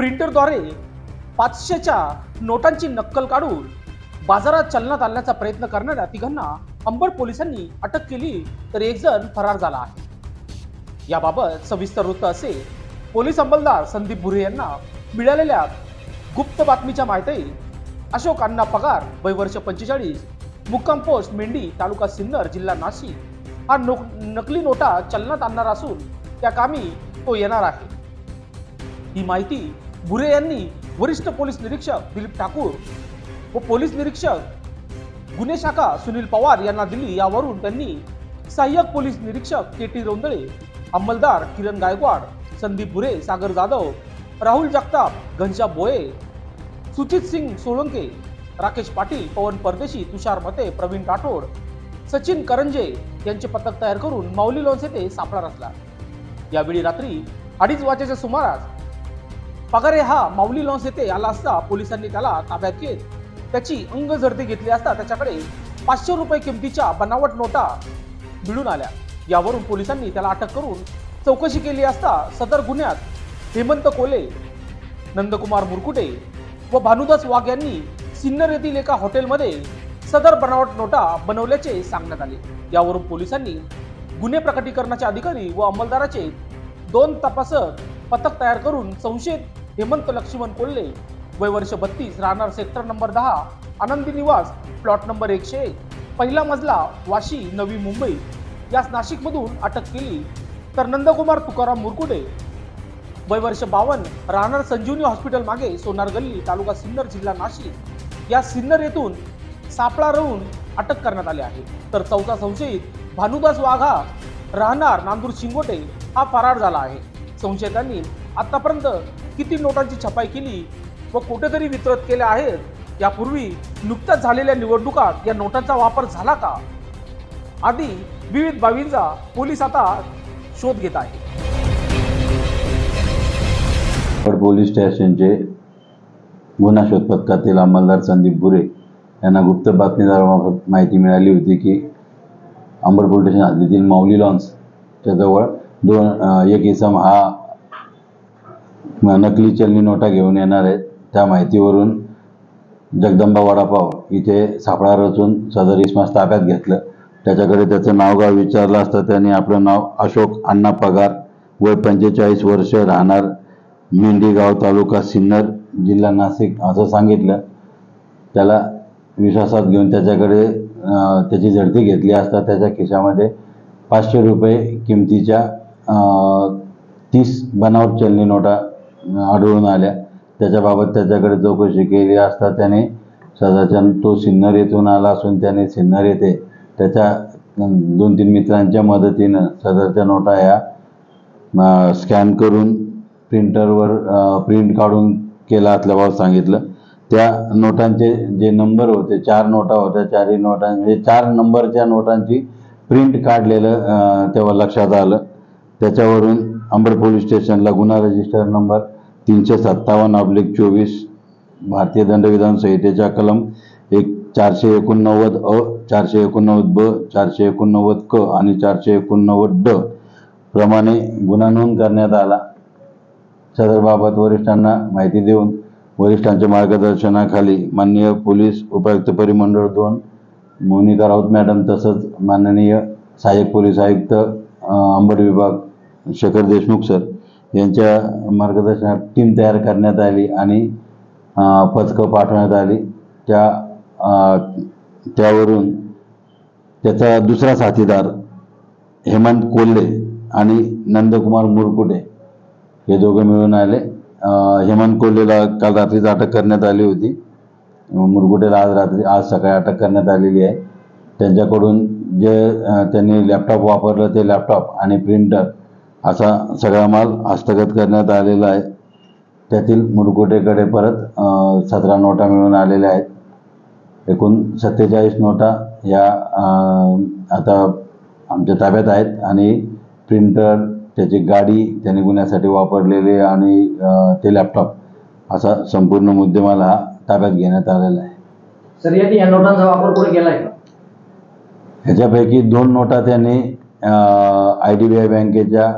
प्रिंटरद्वारे 500च्या नोटांची नक्कल काढून बाजारात चलनात आणण्याचा प्रयत्न करणाऱ्या तिघांना अंबड पोलिसांनी अटक केली, तर एक जण फरार झाला आहे। याबाबत सविस्तर वृत्त असे पोलीस अंमलदार संदीप भुरे यांना मिळालेल्या गुप्त बातमीच्या माहिती। अशोक अण्णा पगार, वय वर्ष 45, मुक्काम पोस्ट मेंढी, तालुका सिन्नर, जिल्हा नाशिक हा नकली नोटा चलनात आणणार असून त्या कामी तो येणार आहे। ही माहिती भुरे यांनी वरिष्ठ पोलीस निरीक्षक दिलीप ठाकूर व पोलीस निरीक्षक गुन्हे शाखा सुनील पवार यांना दिली। यावरून त्यांनी सहाय्यक पोलीस निरीक्षक के.टी. रोंदळे, अंमलदार किरण गायकवाड, संदीप भुरे, सागर जाधव, राहुल जगताप, घनश्याम बोये, सुचित सिंग सोळंके, राकेश पाटील, पवन परदेशी, तुषार मते, प्रवीण राठोड, सचिन करंजे यांचे पथक तयार करून माऊली लॉन्स येथे सापळा रचला। यावेळी रात्री 2:30 वाजेच्या सुमारास पगारे हा माऊली लॉन्स येथे आला असता पोलिसांनी त्याला ताब्यात घेत त्याची अंग झडती घेतली असता त्याच्याकडे 500 रुपये किमतीच्या बनावट नोटा मिळून आल्या। यावरून पोलिसांनी त्याला अटक करून चौकशी केली असता सदर गुन्ह्यात हेमंत कोले, नंदकुमार मुरकुटे व भानुदास वाघ यांनी सिन्नर येथील एका हॉटेलमध्ये सदर बनावट नोटा बनवल्याचे सांगण्यात आले। यावरून पोलिसांनी गुन्हे प्रकटीकरणाचे अधिकारी व अंमलदाराचे 2 तपासक पथक तयार करून संशयित हेमंत लक्ष्मण कोल्हे, वय वर्ष 32, राहणार सेक्टर नंबर 10, आनंदी निवास, प्लॉट नंबर 101, पहिला मजला, वाशी, नवी मुंबई यास नाशिकमधून अटक केली। तर नंदकुमार तुकाराम मुरकुटे, वय वर्ष 52, राहणार संजीवनी हॉस्पिटल मागे, सोनार गल्ली, तालुका सिन्नर, जिल्हा नाशिक या सिन्नर येथून सापळा रवून अटक करण्यात आली आहे। तर चौथा संशयित भानुदास वाघ हा राहणार नांदूर शिंगोटे हा फरार झाला आहे। संशयितांनी आतापर्यंत किती नोटांची छपाई केली व कुठेतरी वितरित केल्या आहेत, यापूर्वी नुकत्याच झालेल्या निवडणुकात या नोटांचा वापर झाला का, आदी विविध बाबींचा पोलीस आता शोध घेत आहे। पोलीस स्टेशनचे गुन्हा शोध पथकातील अंमलदार संदीप भुरे यांना गुप्त बातमीदारामार्फत माहिती मिळाली होती की अंबड पोलीस स्टेशन हद्दीतील माऊली लॉन्सच्या जवळ एक इसम हा नकली चलनी नोटा घेऊन येणार आहेत। त्या माहितीवरून जगदंबा वडापाव इथे सापळा रचून सदर इसमास ताब्यात घेतलं। त्याच्याकडे त्याचं नावगाव विचारलं असता त्याने आपलं नाव अशोक अण्णा पगार, वय 45 वर्ष, राहणार मेंढी गाव, तालुका सिन्नर, जिल्हा नाशिक असं सांगितलं। त्याला विश्वासात घेऊन त्याच्याकडे त्याची झडती घेतली असता त्याच्या खिशामध्ये 500 रुपये किमतीच्या 30 बनावट चलनी नोटा आढळून आल्या। त्याच्याबाबत त्याच्याकडे चौकशी केली असता त्याने सदाच्या तो सिन्नर येथून आला असून त्याने सिन्नर येथे त्याच्या 2-3 मित्रांच्या मदतीनं सदरच्या नोटा ह्या स्कॅन करून प्रिंटरवर प्रिंट काढून केला असल्याबाबत सांगितलं। त्या नोटांचे जे नंबर होते, 4 नोटा होत्या, 4ही नोटांचे 4 नंबरच्या नोटांची प्रिंट काढलेलं तेव्हा लक्षात आलं। त्याच्यावरून अंबड पोलीस स्टेशनला गुन्हा रजिस्टर नंबर 357/24 भारतीय दंडविधान संहितेच्या कलम 489 अ, 489 ब, 489 क आणि 489 ड प्रमाणे गुन्हा नोंद करण्यात आला। सदरबाबत वरिष्ठांना माहिती देऊन वरिष्ठांच्या मार्गदर्शनाखाली माननीय पोलीस उपायुक्त परिमंडळ 2 मोनिका राऊत मॅडम तसंच माननीय सहाय्यक पोलीस आयुक्त अंबड विभाग शेखर देशमुख सर यांच्या मार्गदर्शनात टीम तयार करण्यात आली आणि पथकं पाठवण्यात आली। त्यावरून त्याचा दुसरा साथीदार हेमंत कोल्हे आणि नंदकुमार मुरकुटे हे दोघं मिळून आले। हेमंत कोल्हेला काल रात्रीच अटक करण्यात आली होती, मुरकुटेला आज सकाळी अटक करण्यात आलेली आहे। त्यांच्याकडून जे त्यांनी लॅपटॉप वापरलं ते लॅपटॉप आणि प्रिंटर असा सगळा माल हस्तगत करण्यात आलेला आहे। त्यातील मुरकुटेकडे परत 17 नोटा मिळून आलेल्या आहेत। एकूण 47 नोटा या आता आमच्या ताब्यात आहेत आणि प्रिंटर, त्याची गाडी त्यांनी गुन्ह्यासाठी वापरलेली आणि ते लॅपटॉप असा संपूर्ण मुद्देमाल हा ताब्यात घेण्यात आलेला आहे। सर, या नोटांचा वापर कुठे केला आहे? ह्याच्यापैकी 2 नोटा त्यांनी IDBI बँकेच्या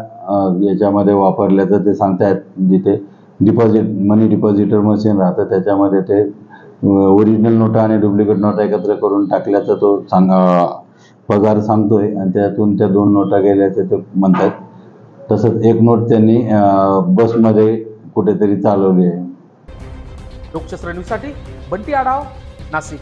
याच्यामध्ये वापरल्याचं ते सांगतायत, जिथे मनी डिपॉझिटर मशीन राहतं, त्याच्यामध्ये ते ओरिजिनल नोटा आणि डुप्लिकेट नोटा एकत्र करून टाकल्याचा तो पगार सांगतोय आणि त्यातून त्या 2 नोटा गेल्याचे ते म्हणतात. तसंच एक नोट त्यांनी बसमध्ये कुठेतरी चालवली आहे. लोकशास्त्र न्यूजसाठी बंटी आढाव, नाशिक.